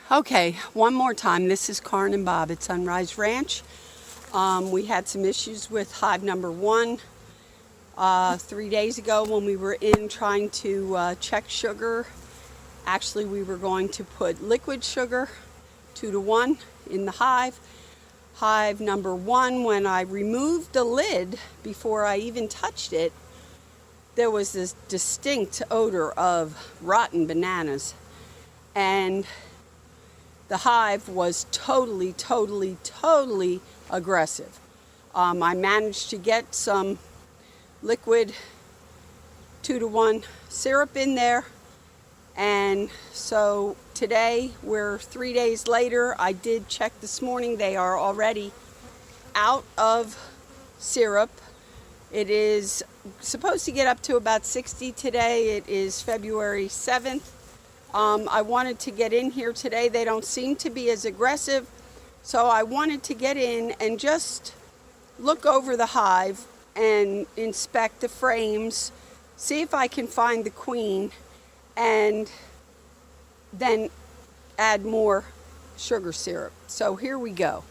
Okay, one more time. This is Karen and Bob at Sonrise Ranch. We had some issues with hive number 1 3 days ago when we were in trying to check sugar. Actually, we were going to put liquid sugar 2-to-1 in the hive. Hive number 1, when I removed the lid before I even touched it, there was this distinct odor of rotten bananas. And the hive was totally aggressive. I managed to get some liquid 2-to-1 syrup in there. And so today, we're 3 days later. I did check this morning. They are already out of syrup. It is supposed to get up to about 60 today. It is February 7th. I wanted to get in here today. They don't seem to be as aggressive. So I wanted to get in and just look over the hive and inspect the frames, see if I can find the queen, and then add more sugar syrup. So here we go.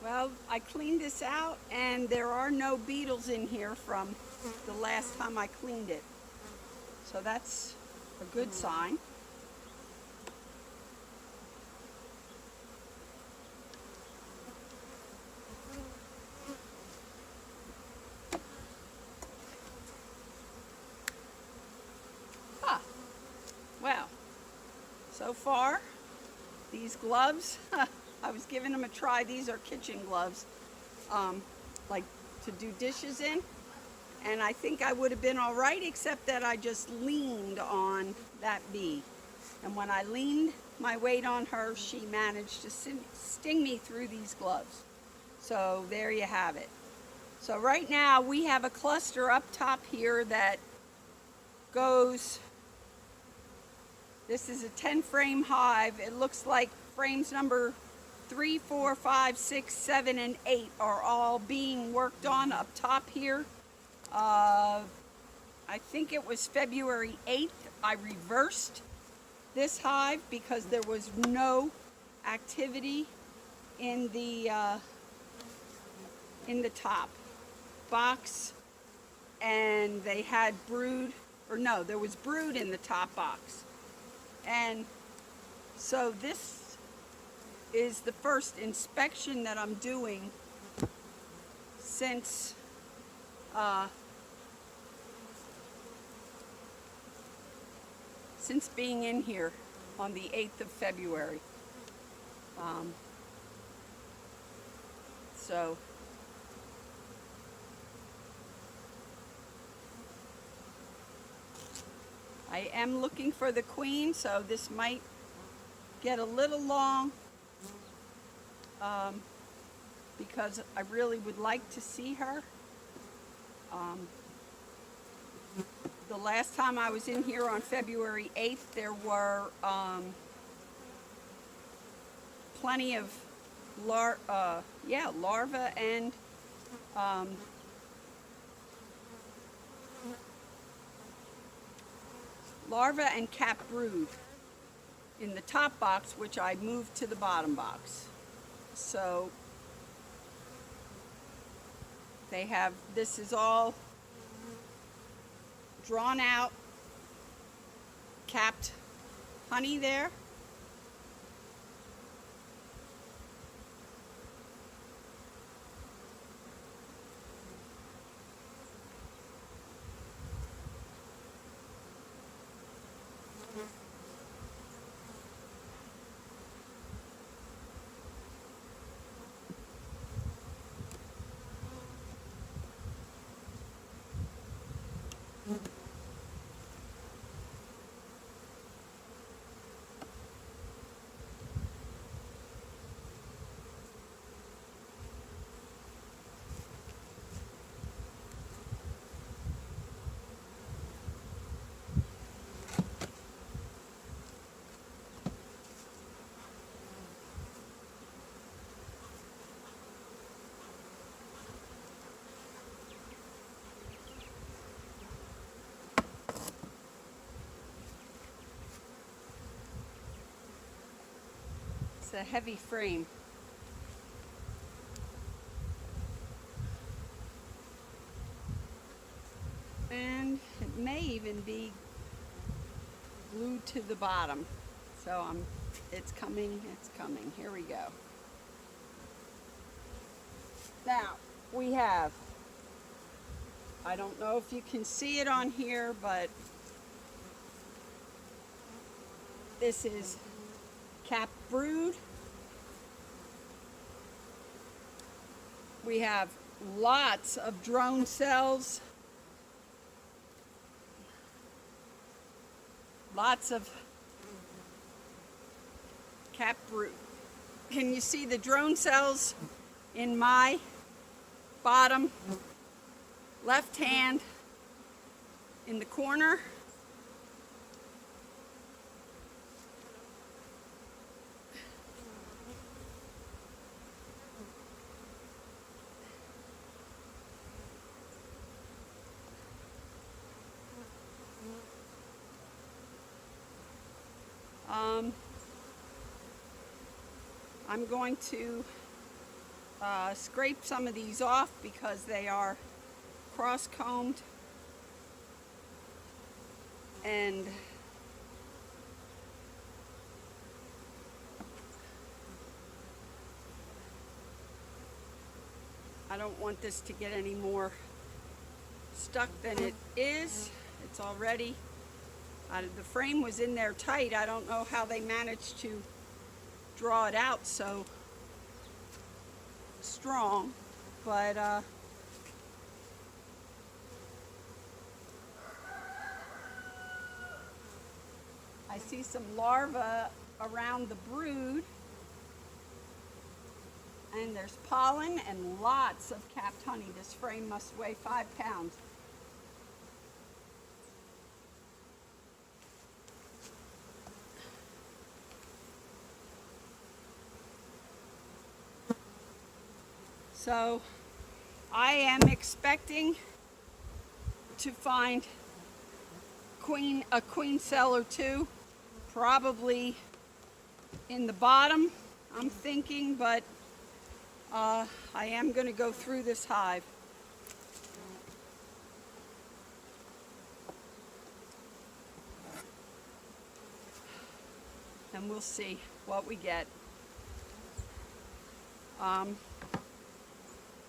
Well, I cleaned this out and there are no beetles in here from the last time I cleaned it. So that's a good sign. Huh. Well, so far, these gloves, I was giving them a try. These are kitchen gloves, like to do dishes in. And I think I would have been all right, except that I just leaned on that bee. And when I leaned my weight on her, she managed to sting me through these gloves. So there you have it. So right now we have a cluster up top here that goes, this is a 10 frame hive. It looks like frames number 3, 4, 5, 6, 7, and 8 are all being worked on up top here. I think it was February 8th. I reversed this hive because there was no activity in the top box, and they had brood, or no, there was brood in the top box. And so this is the first inspection that I'm doing since being in here on the 8th of February. So I am looking for the queen, so this might get a little long because I really would like to see her. The last time I was in here on February 8th, there were plenty of larvae and larvae and capped brood in the top box, which I moved to the bottom box. So they have, this is all drawn out, capped honey there. It's a heavy frame. And it may even be glued to the bottom. So it's coming. Here we go. Now we have, I don't know if you can see it on here, but this is capped brood. We have lots of drone cells. Lots of capped brood. Can you see the drone cells in my bottom left hand in the corner? I'm going to scrape some of these off because they are cross-combed, and I don't want this to get any more stuck than it is. It's already, the frame was in there tight. I don't know how they managed to draw it out so strong, but I see some larvae around the brood, and there's pollen and lots of capped honey. This frame must weigh 5 pounds. So I am expecting to find a queen cell or two, probably in the bottom, I'm thinking, but I am going to go through this hive. And we'll see what we get.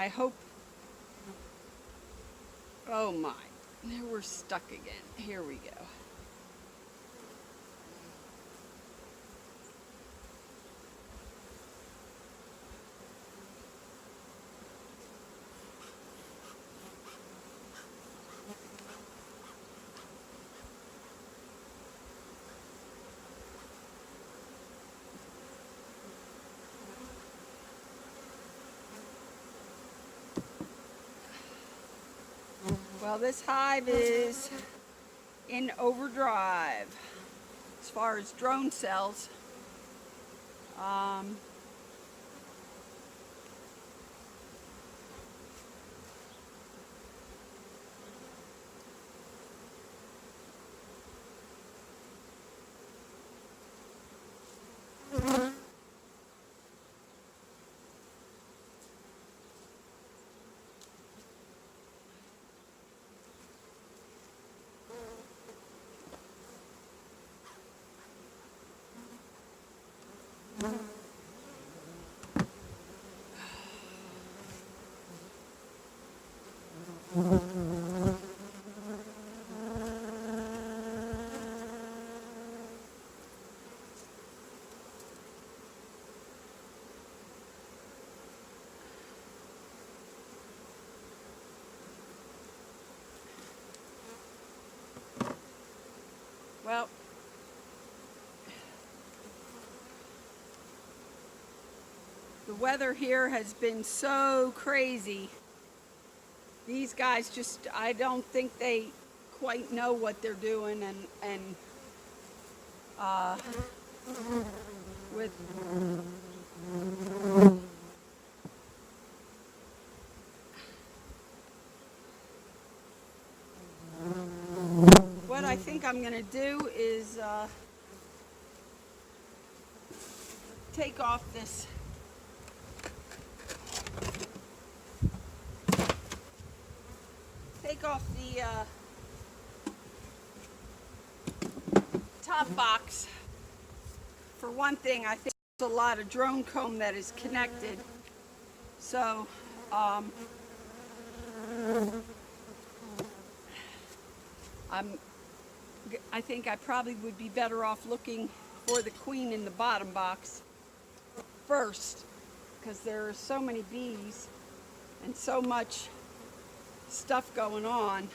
I hope, oh my, we're stuck again. Here we go. Well, this hive is in overdrive as far as drone cells. Well, the weather here has been so crazy. These guys just, I don't think they quite know what they're doing, and with what I think I'm going to do is take off this the top box. For one thing, I think there's a lot of drone comb that is connected, so I think I probably would be better off looking for the queen in the bottom box first, because there are so many bees and so much stuff going on.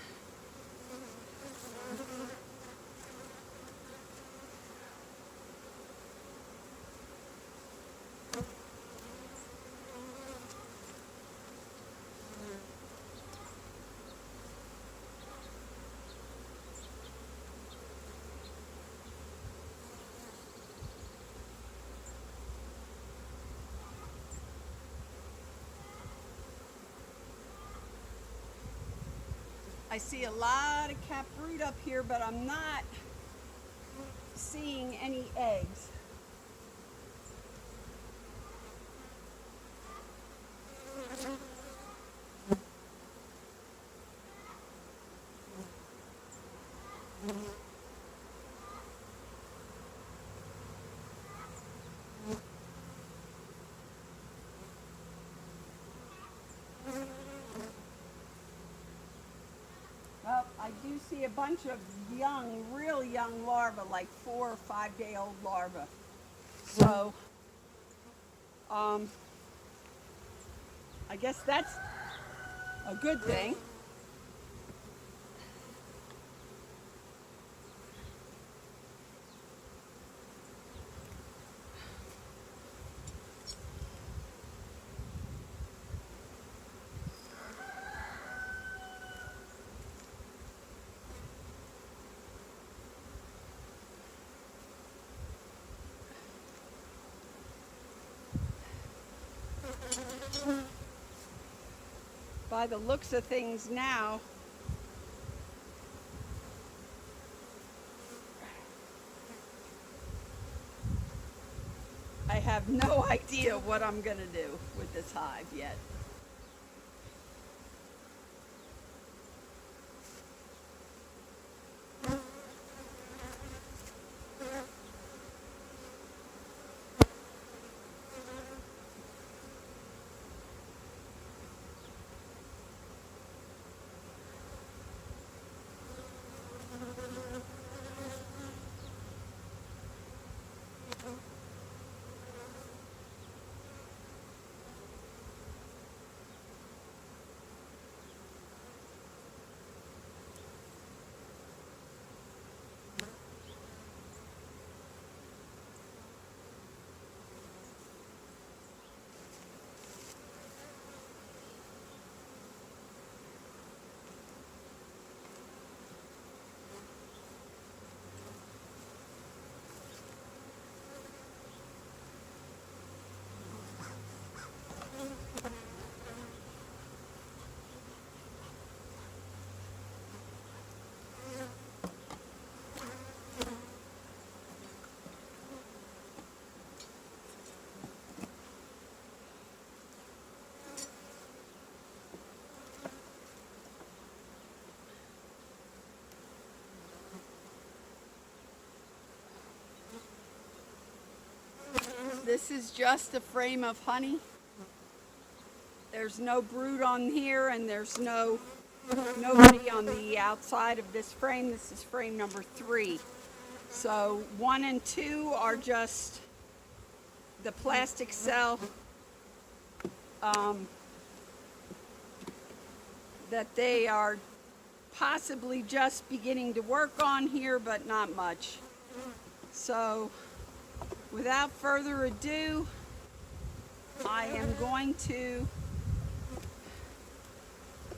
I see a lot of capped brood up here, but I'm not seeing any eggs. Well, I do see a bunch of young, real young larvae, like 4 or 5 day old larvae. So, I guess that's a good thing. By the looks of things now, I have no idea what I'm going to do with this hive yet. This is just a frame of honey. There's no brood on here, and there's nobody on the outside of this frame. This is frame number 3. So 1 and 2 are just the plastic cell that they are possibly just beginning to work on here, but not much. So without further ado, I am going to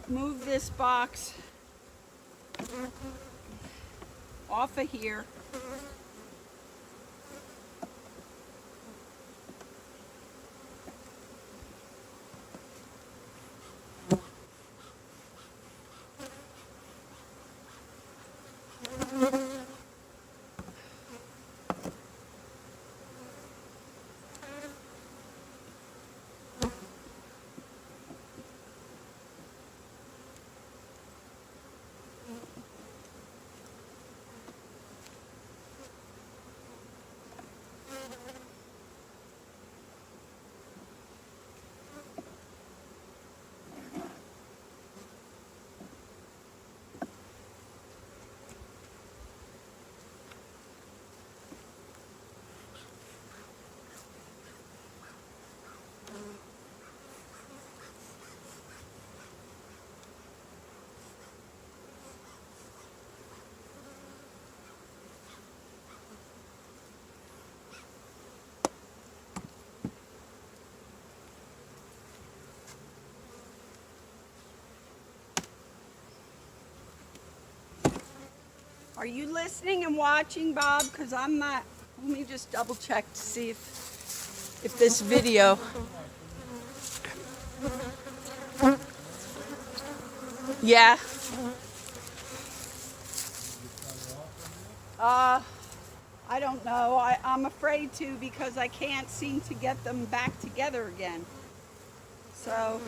move this box off of here. Are you listening and watching, Bob? Because I'm not. Let me just double check to see if this video. Yeah. I don't know. I'm afraid to, because I can't seem to get them back together again. So.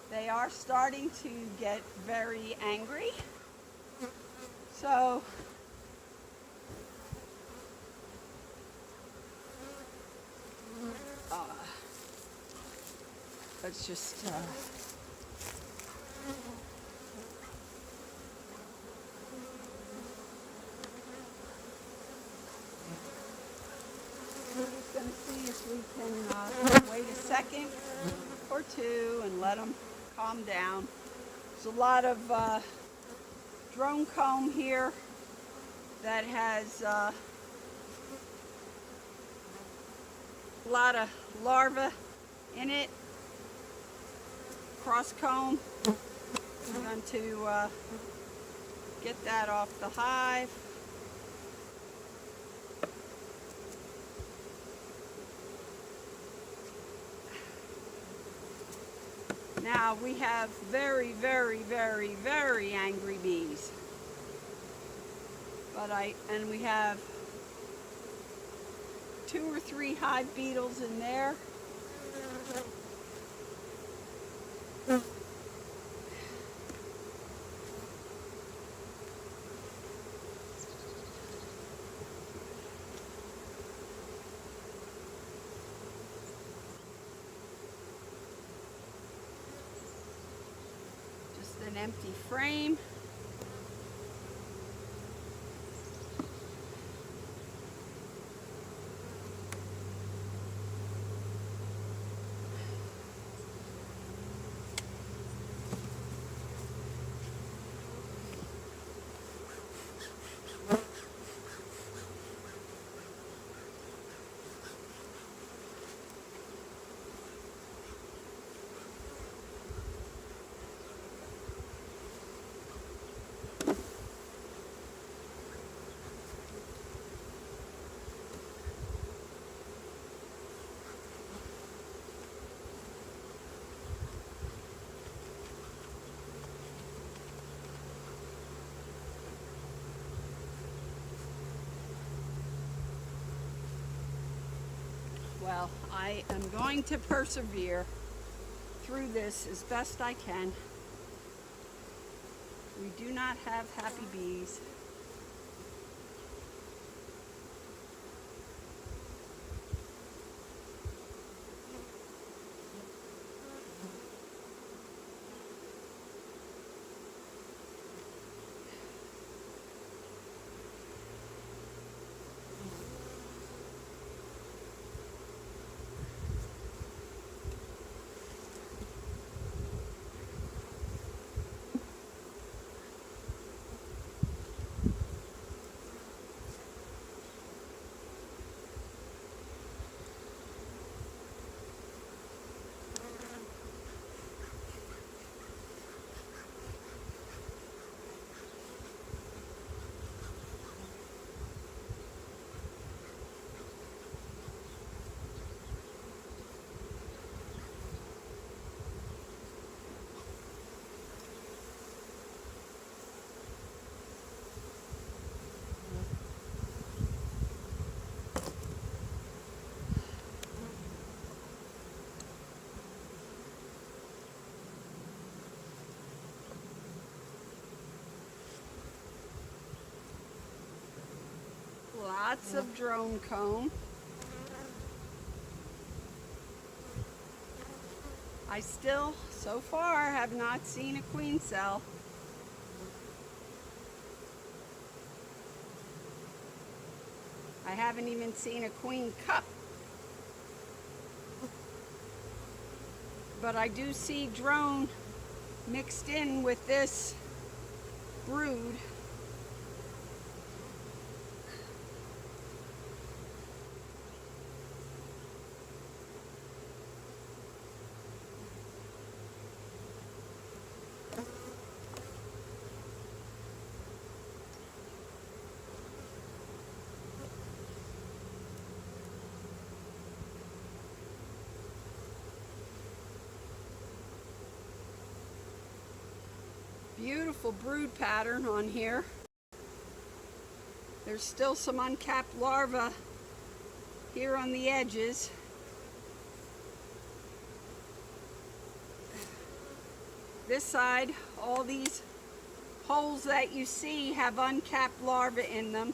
They are starting to get very angry. So let's just I'm just going to see if we can wait a second or two and let them calm down. There's a lot of drone comb here that has a lot of larvae in it. Cross comb. I'm going to get that off the hive. Now we have very, very, very, very angry bees. And we have 2 or 3 hive beetles in there. Just an empty frame. Well, I am going to persevere through this as best I can. We do not have happy bees. Lots of drone comb. I still, so far, have not seen a queen cell. I haven't even seen a queen cup. But I do see drone mixed in with this brood. Beautiful brood pattern on here. There's still some uncapped larvae here on the edges. This side, all these holes that you see have uncapped larvae in them.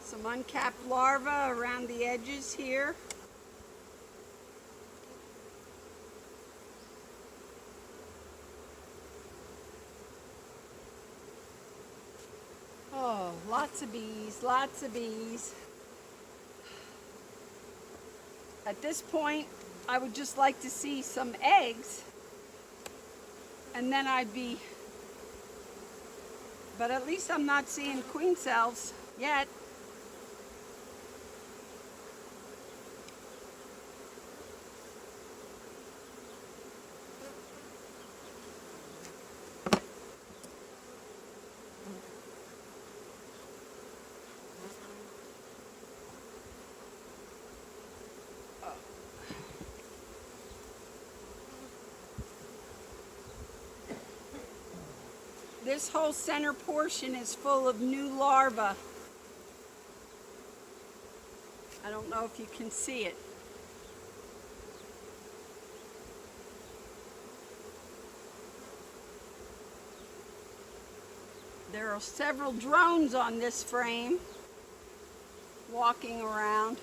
Some uncapped larvae around the edges here. Oh, lots of bees, lots of bees. At this point, I would just like to see some eggs, and then I'd be, but at least I'm not seeing queen cells yet. This whole center portion is full of new larvae. I don't know if you can see it. There are several drones on this frame walking around.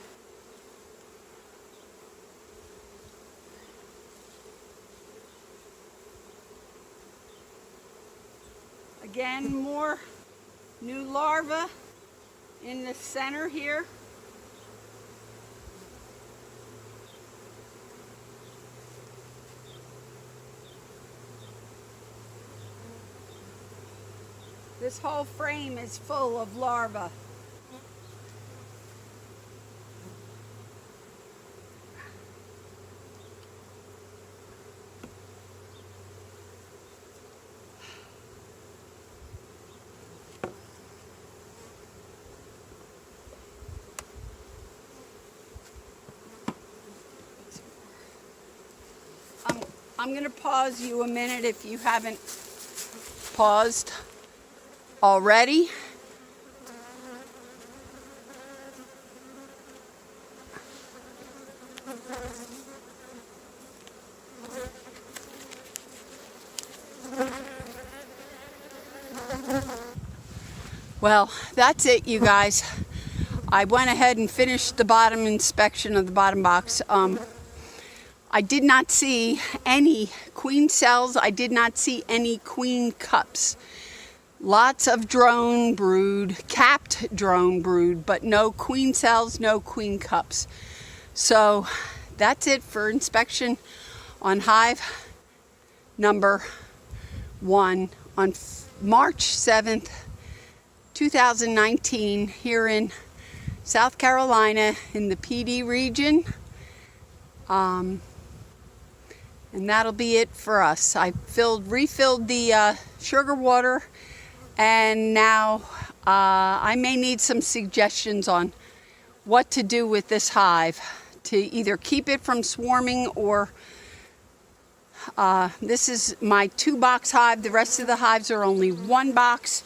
Again, more new larvae in the center here. This whole frame is full of larvae. I'm going to pause you a minute if you haven't paused already. Well, that's it, you guys. I went ahead and finished the bottom inspection of the bottom box. I did not see any queen cells. I did not see any queen cups. Lots of drone brood, capped drone brood, but no queen cells, no queen cups. So that's it for inspection on hive number 1 on March 7th, 2019 here in South Carolina in the Dee region. And that'll be it for us. I refilled the sugar water, and now I may need some suggestions on what to do with this hive to either keep it from swarming or this is my 2-box hive. The rest of the hives are only 1 box.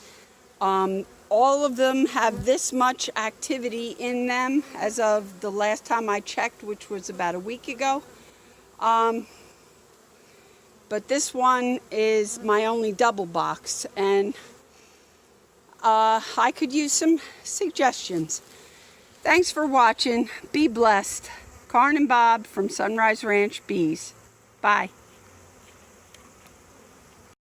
All of them have this much activity in them as of the last time I checked, which was about a week ago. But this one is my only double box, and I could use some suggestions. Thanks for watching. Be blessed. Karen and Bob from Sonrise Ranch Bees. Bye.